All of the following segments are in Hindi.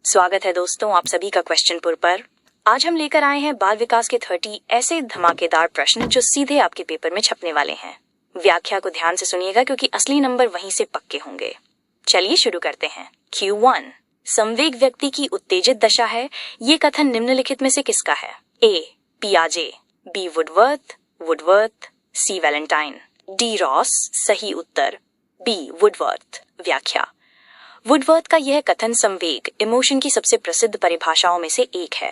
स्वागत है दोस्तों आप सभी का क्वेश्चनपुर पर। आज हम लेकर आए हैं बाल विकास के 30 ऐसे धमाकेदार प्रश्न जो सीधे आपके पेपर में छपने वाले हैं। व्याख्या को ध्यान से सुनिएगा क्योंकि असली नंबर वहीं से पक्के होंगे। चलिए शुरू करते हैं। Q1 संवेग व्यक्ति की उत्तेजित दशा है। ये कथन निम्नलिखित में से किसका है? A. पियाजे, B. Woodworth, C. Valentine, D. Ross. सही उत्तर B. वुडवर्थ। व्याख्या वुडवर्थ का यह कथन संवेग इमोशन की सबसे प्रसिद्ध परिभाषाओं में से एक है।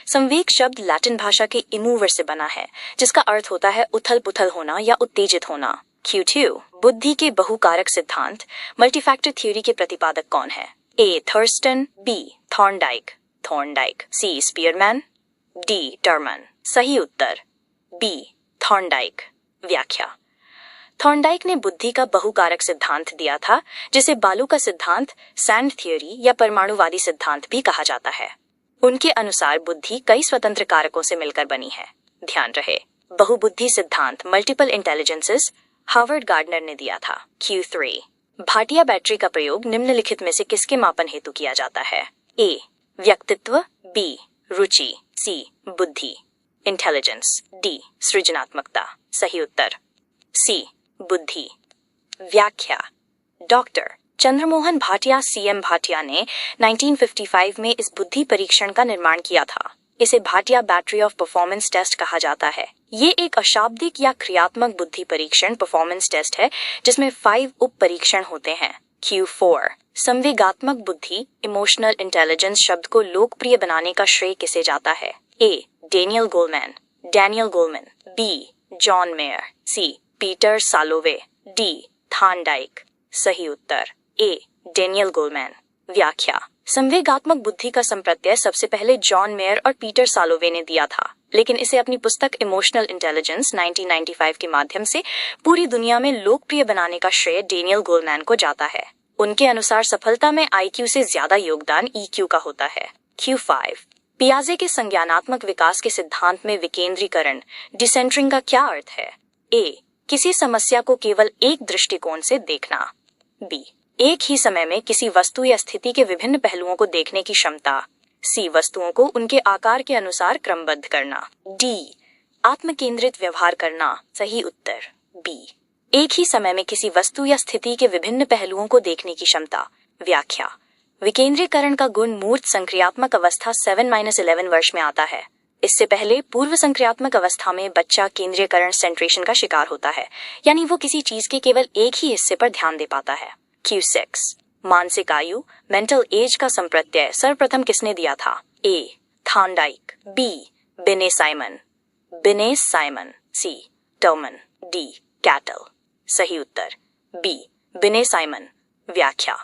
संवेग शब्द लैटिन भाषा के इमूवर से बना है जिसका अर्थ होता है उथल पुथल होना या उत्तेजित होना। Q2 बुद्धि के बहुकारक सिद्धांत मल्टीफैक्टर थ्योरी के प्रतिपादक कौन है? A. Thurston, B. Thorndike, C. Spearman, D. Terman. सही उत्तर B. थॉर्नडाइक। व्याख्या थॉर्नडाइक ने बुद्धि का बहुकारक सिद्धांत दिया था जिसे बालों का सिद्धांत, सैंड थ्योरी या परमाणुवादी सिद्धांत भी कहा जाता है। उनके अनुसार बुद्धि कई स्वतंत्र कारकों से मिलकर बनी है। ध्यान रहे बहुबुद्धि सिद्धांत मल्टीपल इंटेलिजेंसेस हार्वर्ड गार्डनर ने दिया था। Q3 भाटिया बैटरी का प्रयोग निम्नलिखित में से किसके मापन हेतु किया जाता है? A. व्यक्तित्व, B. रुचि, C. बुद्धि, इंटेलिजेंस, D. सृजनात्मकता। सही उत्तर C. बुद्धि। व्याख्या डॉक्टर चंद्रमोहन भाटिया CM भाटिया ने 1955 में इस बुद्धि परीक्षण का निर्माण किया था। इसे Bhatia battery of performance test कहा जाता है। ये एक अशाब्दिक या क्रियात्मक बुद्धि परीक्षण परफॉर्मेंस टेस्ट है जिसमें 5 उप परीक्षण होते हैं। Q4 संवेगात्मक बुद्धि इमोशनल इंटेलिजेंस शब्द को लोकप्रिय बनाने का श्रेय किसे जाता है? A. Daniel Goleman, B. John Mayer, C. Peter Salovey, D. Thorndike. सही उत्तर A. Daniel Goleman. व्याख्या संवेगात्मक बुद्धि का संप्रत्यय सबसे पहले जॉन मेयर और पीटर सालोवे ने दिया था, लेकिन इसे अपनी पुस्तक इमोशनल इंटेलिजेंस 1995 के माध्यम से पूरी दुनिया में लोकप्रिय बनाने का श्रेय डैनियल गोलमैन को जाता है। उनके अनुसार सफलता में IQ से ज्यादा योगदान EQ का होता है। Q5 पियाजे के संज्ञानात्मक विकास के सिद्धांत में विकेंद्रीकरण डिसेंटरिंग का क्या अर्थ है? A. किसी समस्या को केवल एक दृष्टिकोण से देखना, B. एक ही समय में किसी वस्तु या स्थिति के विभिन्न पहलुओं को देखने की क्षमता, C. वस्तुओं को उनके आकार के अनुसार क्रमबद्ध करना, D. आत्मकेंद्रित व्यवहार करना। सही उत्तर B. एक ही समय में किसी वस्तु या स्थिति के विभिन्न पहलुओं को देखने की क्षमता। व्याख्या विकेंद्रीकरण का गुण मूर्त संक्रियात्मक अवस्था 7-11 वर्ष में आता है। इससे पहले पूर्व संक्रियात्मक अवस्था में बच्चा केंद्रीयकरण सेंट्रेशन का शिकार होता है, यानी वो किसी चीज के केवल एक ही हिस्से पर ध्यान दे पाता है। Q6 मानसिक आयु मेंटल एज का संप्रत्यय सर्वप्रथम किसने दिया था? A. Thorndike, B. बिने Simon, C. Terman, D. Cattle. सही उत्तर B. बिने साइमन। व्याख्या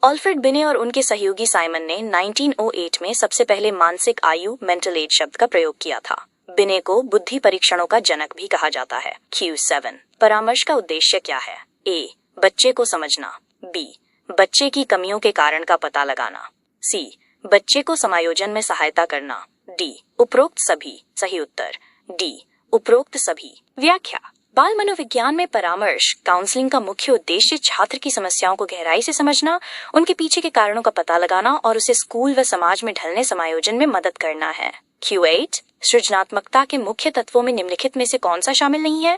अल्फ्रेड बिने और उनके सहयोगी साइमन ने 1908 में सबसे पहले मानसिक आयु मेंटल एज शब्द का प्रयोग किया था। बिने को बुद्धि परीक्षणों का जनक भी कहा जाता है। Q7 परामर्श का उद्देश्य क्या है? A. बच्चे को समझना, B. बच्चे की कमियों के कारण का पता लगाना, C. बच्चे को समायोजन में सहायता करना, D. उपरोक्त सभी। सही उत्तर D. उपरोक्त सभी। व्याख्या बाल मनोविज्ञान में परामर्श काउंसलिंग का मुख्य उद्देश्य छात्र की समस्याओं को गहराई से समझना, उनके पीछे के कारणों का पता लगाना और उसे स्कूल व समाज में ढलने समायोजन में मदद करना है। Q8 सृजनात्मकता के मुख्य तत्वों में निम्नलिखित में से कौन सा शामिल नहीं है?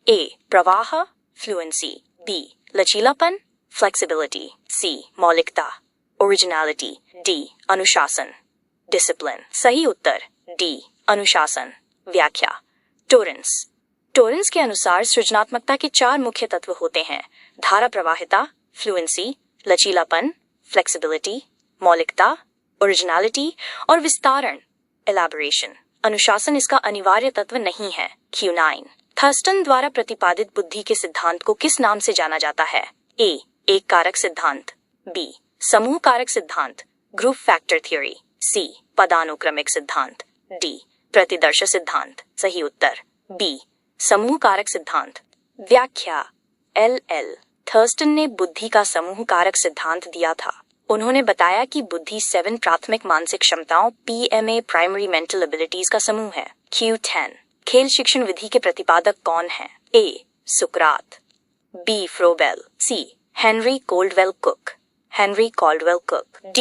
A. प्रवाह फ्लुएंसी, B. लचीलापन फ्लेक्सिबिलिटी, C. मौलिकता ओरिजिनलिटी, D. अनुशासन डिसिप्लिन। सही उत्तर D. अनुशासन। व्याख्या टोरेंस के अनुसार सृजनात्मकता के 4 मुख्य तत्व होते हैं: धारा प्रवाहिता फ्लुएंसी, लचीलापन फ्लेक्सिबिलिटी, मौलिकता ओरिजिनलिटी और विस्तारण एलैबोरेशन। अनुशासन इसका अनिवार्य तत्व नहीं है। Q9 थर्स्टन द्वारा प्रतिपादित बुद्धि के सिद्धांत को किस नाम से जाना जाता है? A. एक कारक सिद्धांत, B. समूह कारक सिद्धांत ग्रुप फैक्टर थ्योरी, C. पदानुक्रमिक सिद्धांत, D. प्रतिदर्श सिद्धांत। सही उत्तर B. समूह कारक सिद्धांत। व्याख्या LL थर्स्टन ने बुद्धि का समूह कारक सिद्धांत दिया था। उन्होंने बताया कि बुद्धि 7 प्राथमिक मानसिक क्षमताओं PMA प्राइमरी मेंटल एबिलिटीज का समूह है। Q10 खेल शिक्षण विधि के प्रतिपादक कौन है? A. Sukrat, B. Froebel, C. Henry Caldwell cook, D.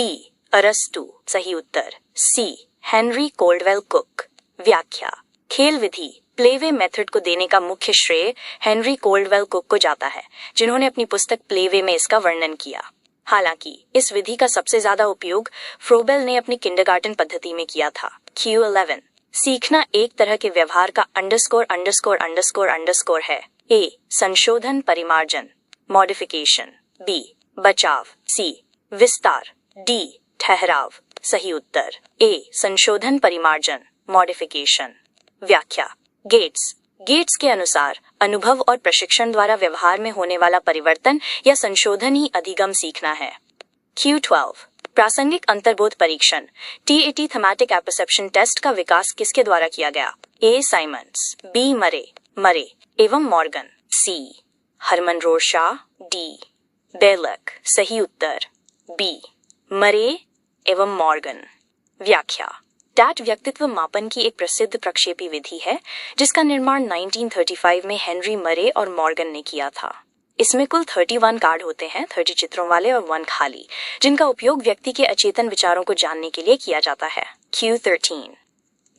अरस्तु, सही उत्तर। सी, हेनरी कोल्डवेल कुक। व्याख्या, खेल विधि प्लेवे मेथड को देने का मुख्य श्रेय हेनरी कोल्डवेल कुक को जाता है, जिन्होंने अपनी पुस्तक प्लेवे में इसका वर्णन किया। हालांकि इस विधि का सबसे ज्यादा उपयोग फ्रोबेल ने अपनी किंडरगार्टन पद्धति में किया था। Q11, सीखना एक तरह के व्यवहार का अंडरस्कोर अंडरस्कोर अंडरस्कोर अंडरस्कोर है। ए, संशोधन परिमार्जन मॉडिफिकेशन। बी, बचाव। सी, विस्तार। डी, ठहराव। सही उत्तर ए, संशोधन परिमार्जन मॉडिफिकेशन। व्याख्या, गेट्स के अनुसार अनुभव और प्रशिक्षण द्वारा व्यवहार में होने वाला परिवर्तन या संशोधन ही अधिगम सीखना है। Q12, प्रासंगिक अंतर्बोध परीक्षण TAT थीमेटिक एपर्सेप्शन टेस्ट का विकास किसके द्वारा किया गया? ए, साइमंड्स। बी, मरे एवं मॉर्गन। सी, हरमन रोरशाह। डी, बेलक। सही उत्तर बी, मरे एवं मॉर्गन। व्याख्या, टैट व्यक्तित्व मापन की एक प्रसिद्ध प्रक्षेपी विधि है जिसका निर्माण 1935 में हेनरी मरे और मॉर्गन ने किया था। इसमें कुल 31 कार्ड होते हैं, 30 चित्रों वाले और 1 खाली, जिनका उपयोग व्यक्ति के अचेतन विचारों को जानने के लिए किया जाता है। Q13,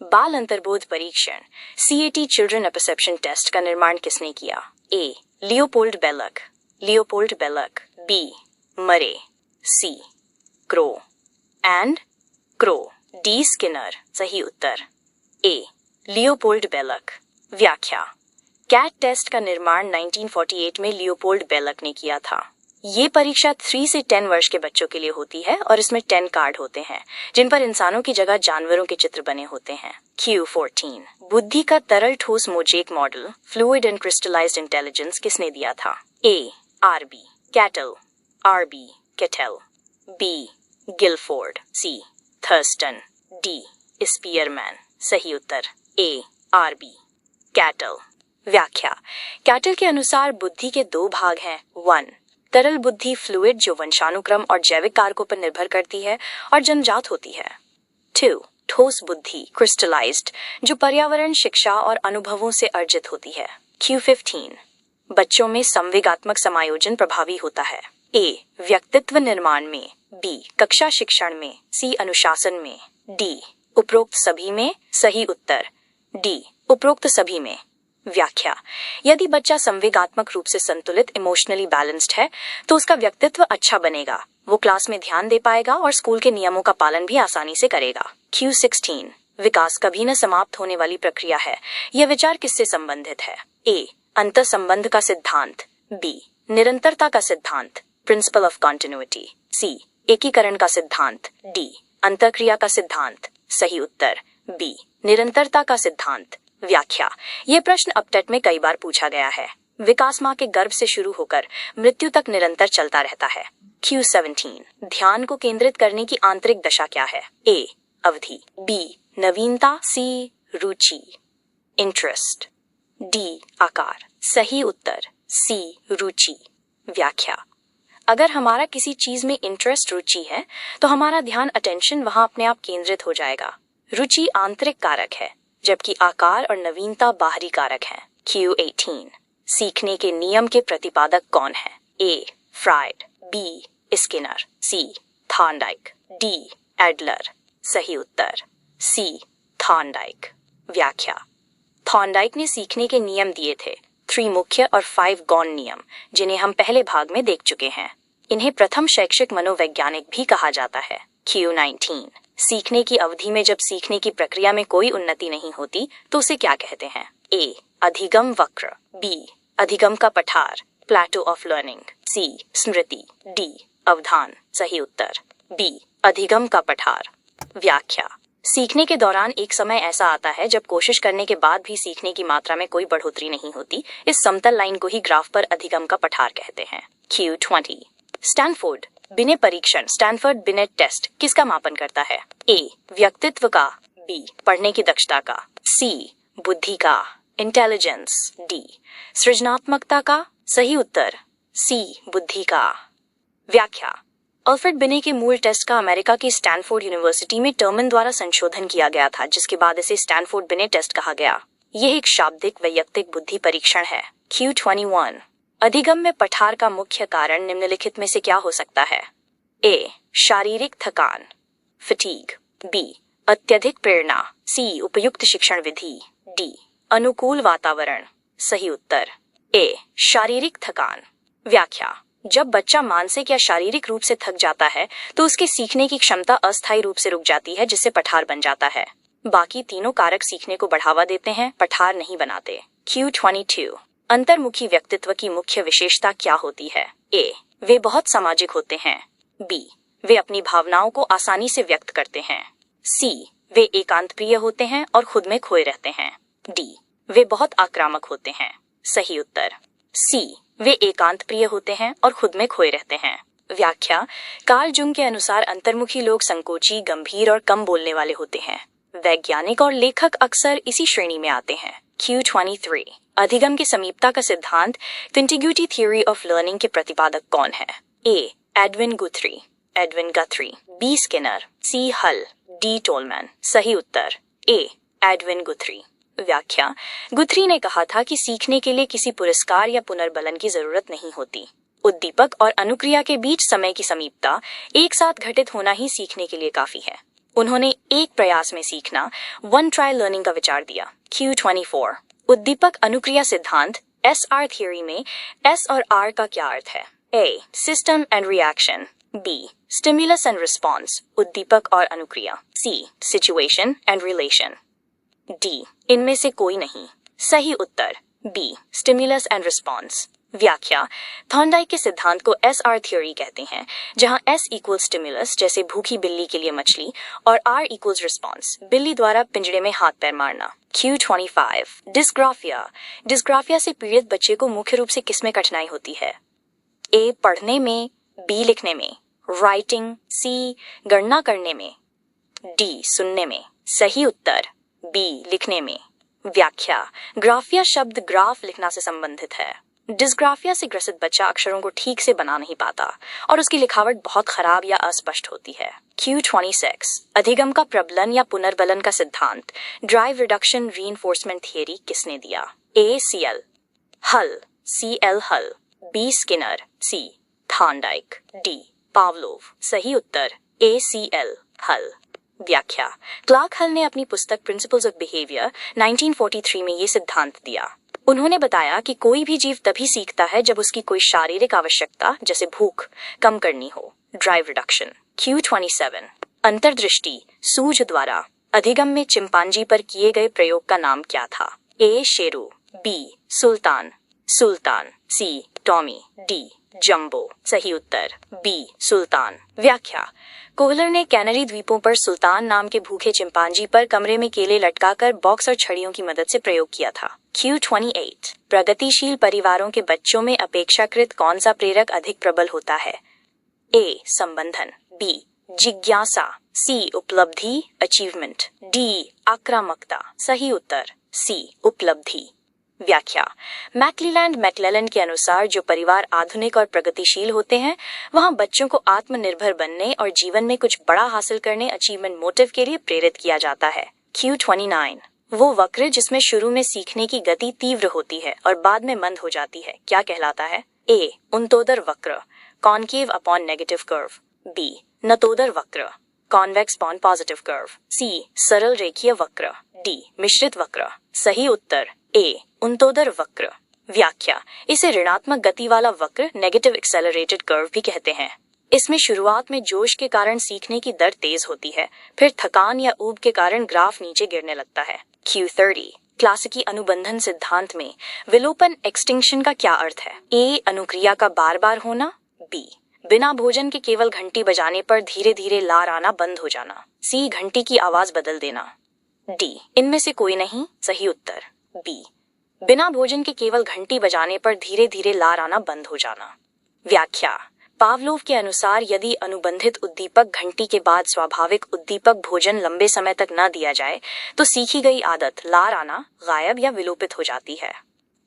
बाल अंतर्बोध परीक्षण CAT चिल्ड्रन परसेप्शन टेस्ट का निर्माण किसने किया? ए, लियोपोल्ड बेलक। बी, मरे। सी, क्रो। D, Skinner. सही उत्तर ए, लियोपोल्ड बेलक। व्याख्या, कैट टेस्ट का निर्माण 1948 में लियोपोल्ड बेलक ने किया था। ये परीक्षा 3 से 10 वर्ष के बच्चों के लिए होती है और इसमें 10 कार्ड होते हैं जिन पर इंसानों की जगह जानवरों के चित्र बने होते हैं। Q14, बुद्धि का तरल ठोस mosaic model fluid and crystallized intelligence किसने दिया था? A, R B Cattell. B, Guilford. C, Thurstone. D, Spearman. सही उत्तर ए, आरबी कैटल। व्याख्या, कैटल के अनुसार बुद्धि के 2 भाग हैं। 1, तरल बुद्धि फ्लूइड जो वंशानुक्रम और जैविक कारकों पर निर्भर करती है और जन्मजात होती है। 2, ठोस बुद्धि क्रिस्टलाइज्ड जो पर्यावरण, शिक्षा और अनुभवों से अर्जित होती है। Q15, बच्चों में संवेगात्मक समायोजन प्रभावी होता है। ए, व्यक्तित्व निर्माण में। बी, कक्षा शिक्षण में। सी, अनुशासन में। डी, उपरोक्त सभी में। सही उत्तर डी, उपरोक्त सभी में। व्याख्या, यदि बच्चा संवेगात्मक रूप से संतुलित इमोशनली बैलेंस्ड है तो उसका व्यक्तित्व अच्छा बनेगा, वो क्लास में ध्यान दे पाएगा और स्कूल के नियमों का पालन भी आसानी से करेगा। Q16, विकास कभी न समाप्त होने वाली प्रक्रिया है। यह विचार किससे संबंधित है? ए, अंतर संबंध का सिद्धांत। बी, निरंतरता का सिद्धांत प्रिंसिपल ऑफ कॉन्टिन्यूटी। सी, एकीकरण का सिद्धांत। डी, अंतरक्रिया का सिद्धांत। सही उत्तर बी, निरंतरता का सिद्धांत। व्याख्या, यह प्रश्न अपटेट में कई बार पूछा गया है। विकास माँ के गर्भ से शुरू होकर मृत्यु तक निरंतर चलता रहता है। Q17, ध्यान को केंद्रित करने की आंतरिक दशा क्या है? ए, अवधि। बी, नवीनता। सी, रुचि इंटरेस्ट। डी, आकार। सही उत्तर सी, रुचि। व्याख्या, अगर हमारा किसी चीज में इंटरेस्ट रुचि है तो हमारा ध्यान अटेंशन वहां अपने आप केंद्रित हो जाएगा। रुचि आंतरिक कारक है जबकि आकार और नवीनता बाहरी कारक हैं। Q18, सीखने के नियम के प्रतिपादक कौन है? A, Freud. B, Skinner. C, Thorndike. D, Adler. सही उत्तर सी, थॉर्नडाइक। व्याख्या, थॉर्नडाइक ने सीखने के नियम दिए थे, 3 मुख्य और 5 गौण नियम, जिन्हें हम पहले भाग में देख चुके हैं। इन्हें प्रथम शैक्षिक मनोवैज्ञानिक भी कहा जाता है। Q19, सीखने की अवधि में जब सीखने की प्रक्रिया में कोई उन्नति नहीं होती तो उसे क्या कहते हैं? ए, अधिगम वक्र। बी, अधिगम का पठार प्लेटो ऑफ लर्निंग। सी, स्मृति। डी, अवधान। सही उत्तर बी, अधिगम का पठार। व्याख्या, सीखने के दौरान एक समय ऐसा आता है जब कोशिश करने के बाद भी सीखने की मात्रा में कोई बढ़ोतरी नहीं होती। इस समतल लाइन को ही ग्राफ पर अधिगम का पठार कहते हैं। Q20, स्टैनफोर्ड बिनेट परीक्षण स्टैनफोर्ड बिनेट टेस्ट किसका मापन करता है? ए, व्यक्तित्व का। बी, पढ़ने की दक्षता का। सी, बुद्धि का इंटेलिजेंस। डी, सृजनात्मकता का। सही उत्तर सी, बुद्धि का। व्याख्या, अल्फ्रेड बिने के मूल टेस्ट का अमेरिका की स्टैनफोर्ड यूनिवर्सिटी में टर्मन द्वारा संशोधन किया गया था, जिसके बाद इसे स्टैनफोर्ड बिने टेस्ट कहा गया। यह एक शाब्दिक वैयक्तिक बुद्धि परीक्षण है। Q21, अधिगम में पठार का मुख्य कारण निम्नलिखित में से क्या हो सकता है? ए, शारीरिक थकान। फटीग, बी अत्यधिक प्रेरणा, सी उपयुक्त शिक्षण विधि, डी अनुकूल वातावरण। सही उत्तर ए शारीरिक थकान। व्याख्या, जब बच्चा मानसिक या शारीरिक रूप से थक जाता है तो उसके सीखने की क्षमता अस्थायी रूप से रुक जाती है, जिससे पठार बन जाता है। बाकी तीनों कारक सीखने को बढ़ावा देते हैं, पठार नहीं बनाते। Q22 अंतर्मुखी व्यक्तित्व की मुख्य विशेषता क्या होती है? ए वे बहुत सामाजिक होते हैं, बी वे अपनी भावनाओं को आसानी से व्यक्त करते हैं, सी वे एकांत प्रिय होते हैं और खुद में खोए रहते हैं, डी वे बहुत आक्रामक होते हैं। सही उत्तर सी वे एकांत प्रिय होते हैं और खुद में खोए रहते हैं। व्याख्या, कार्ल जुंग के अनुसार अंतर्मुखी लोग संकोची, गंभीर और कम बोलने वाले होते हैं। वैज्ञानिक और लेखक अक्सर इसी श्रेणी में आते हैं। Q23 अधिगम की समीपता का सिद्धांत, कंटिग्यूटी थ्योरी ऑफ लर्निंग के प्रतिपादक कौन है? ए एडविन गथरी, बी स्किनर, सी हल, डी टोलमैन। सही उत्तर ए एडविन गुथरी। व्याख्या, गुथरी ने कहा था कि सीखने के लिए किसी पुरस्कार या पुनर्बलन की जरूरत नहीं होती। उद्दीपक और अनुक्रिया के बीच समय की समीपता, एक साथ घटित होना ही सीखने के लिए काफी है। उन्होंने एक प्रयास में सीखना, वन ट्रायल लर्निंग का विचार दिया। Q24 उद्दीपक अनुक्रिया सिद्धांत, SR थ्योरी में S और R का क्या अर्थ है? A system and reaction, B stimulus and response, उद्दीपक और अनुक्रिया, C situation and relation, D इनमें से कोई नहीं। सही उत्तर बी स्टिमुलस एंड रिस्पॉन्स। व्याख्या, थॉर्नडाइक के सिद्धांत को SR थ्योरी कहते हैं, जहां S इक्वल्स स्टिमुलस, जैसे भूखी बिल्ली के लिए मछली, और R इक्वल्स रिस्पॉन्स, बिल्ली द्वारा पिंजरे में हाथ पैर मारना। Q25 डिस्ग्राफिया से पीड़ित बच्चे को मुख्य रूप से किसमें कठिनाई होती है? ए पढ़ने में, बी लिखने में, राइटिंग, सी गणना करने में, डी सुनने में। सही उत्तर बी लिखने में। व्याख्या, ग्राफिया शब्द ग्राफ लिखना से संबंधित है। डिस्ग्राफिया से ग्रसित बच्चा अक्षरों को ठीक से बना नहीं पाता और उसकी लिखावट बहुत खराब या अस्पष्ट होती है। Q26 अधिगम का प्रबलन या पुनर्बलन का सिद्धांत, ड्राइव रिडक्शन रीइंफोर्समेंट थियरी किसने दिया? ए CL हल, CL हल, B Skinner, C Thorndike, D Pavlov. सही उत्तर ए CL हल। व्याख्या, क्लार्क हल ने अपनी पुस्तक प्रिंसिपल्स ऑफ बिहेवियर 1943 में ये सिद्धांत दिया। उन्होंने बताया कि कोई भी जीव तभी सीखता है जब उसकी कोई शारीरिक आवश्यकता, जैसे भूख, कम करनी हो, ड्राइव रिडक्शन। Q27 अंतर्दृष्टि सूझ द्वारा अधिगम में चिंपांजी पर किए गए प्रयोग का नाम क्या था? ए शेरू, बी सुल्तान, सी टॉमी, डी जंबो। सही उत्तर बी सुल्तान। व्याख्या, कोहलर ने कैनरी द्वीपों पर सुल्तान नाम के भूखे चिंपांजी पर कमरे में केले लटकाकर बॉक्स और छड़ियों की मदद से प्रयोग किया था। Q28 प्रगतिशील परिवारों के बच्चों में अपेक्षाकृत कौन सा प्रेरक अधिक प्रबल होता है? ए संबंधन, बी जिज्ञासा, सी उपलब्धि अचीवमेंट, डी आक्रामकता। सही उत्तर सी उपलब्धि। व्याख्या, मैक्लेलैंड के अनुसार जो परिवार आधुनिक और प्रगतिशील होते हैं, वहां बच्चों को आत्मनिर्भर बनने और जीवन में कुछ बड़ा हासिल करने, अचीवमेंट मोटिव के लिए प्रेरित किया जाता है। Q29 वो वक्र जिसमें शुरू में सीखने की गति तीव्र होती है और बाद में मंद हो जाती है, क्या कहलाता है? ए उन्तोदर वक्र, concave upon negative curve, B नतोदर वक्र, convex upon positive curve, C सरल रेखीय वक्र, डी मिश्रित वक्र। सही उत्तर ए उन्तोदर वक्र। व्याख्या, इसे ऋणात्मक गति वाला वक्र, नेगेटिव एक्सेलरेटेड कर्व भी कहते हैं। इसमें शुरुआत में जोश के कारण सीखने की दर तेज होती है, फिर थकान या ऊब के कारण ग्राफ नीचे गिरने लगता है। Q30 क्लासिकी अनुबंधन सिद्धांत में विलोपन एक्सटिंक्शन का क्या अर्थ है? ए अनुक्रिया का बार बार होना, बी बिना भोजन के केवल घंटी बजाने पर धीरे धीरे लार आना बंद हो जाना, सी घंटी की आवाज बदल देना, डी इनमें से कोई नहीं। सही उत्तर बी बिना भोजन के केवल घंटी बजाने पर धीरे धीरे लार आना बंद हो जाना। व्याख्या, पावलोव के अनुसार यदि अनुबंधित उद्दीपक घंटी के बाद स्वाभाविक उद्दीपक भोजन लंबे समय तक न दिया जाए तो सीखी गई आदत लार आना गायब या विलोपित हो जाती है।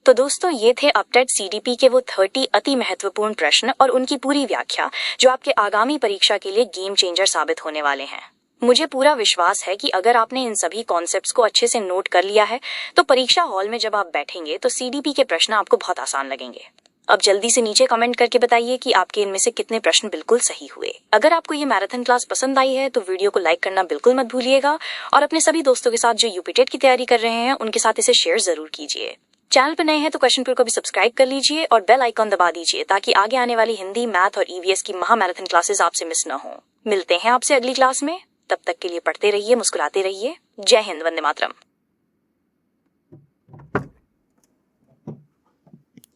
तो दोस्तों, ये थे अपटेट CDP के वो 30 अति महत्वपूर्ण प्रश्न और उनकी पूरी व्याख्या, जो आपके आगामी परीक्षा के लिए गेम चेंजर साबित होने वाले हैं। मुझे पूरा विश्वास है कि अगर आपने इन सभी कॉन्सेप्ट्स को अच्छे से नोट कर लिया है तो परीक्षा हॉल में जब आप बैठेंगे तो CDP के प्रश्न आपको बहुत आसान लगेंगे। अब जल्दी से नीचे कमेंट करके बताइए कि आपके इनमें से कितने प्रश्न बिल्कुल सही हुए। अगर आपको ये मैराथन क्लास पसंद आई है तो वीडियो को लाइक करना बिल्कुल मत भूलिएगा और अपने सभी दोस्तों के साथ जो यूपी टेट की तैयारी कर रहे हैं उनके साथ इसे शेयर जरूर कीजिए। चैनल पर नए हैं तो क्वेश्चन पेपर को भी सब्सक्राइब कर लीजिए और बेल आइकॉन दबा दीजिए ताकि आगे आने वाली हिंदी, मैथ और ईवीएस की महा मैराथन क्लासेस आपसे मिस न हो। मिलते हैं आपसे अगली क्लास में, तब तक के लिए पढ़ते रहिए, मुस्कुराते रहिए। जय हिंद, वंदे मातरम।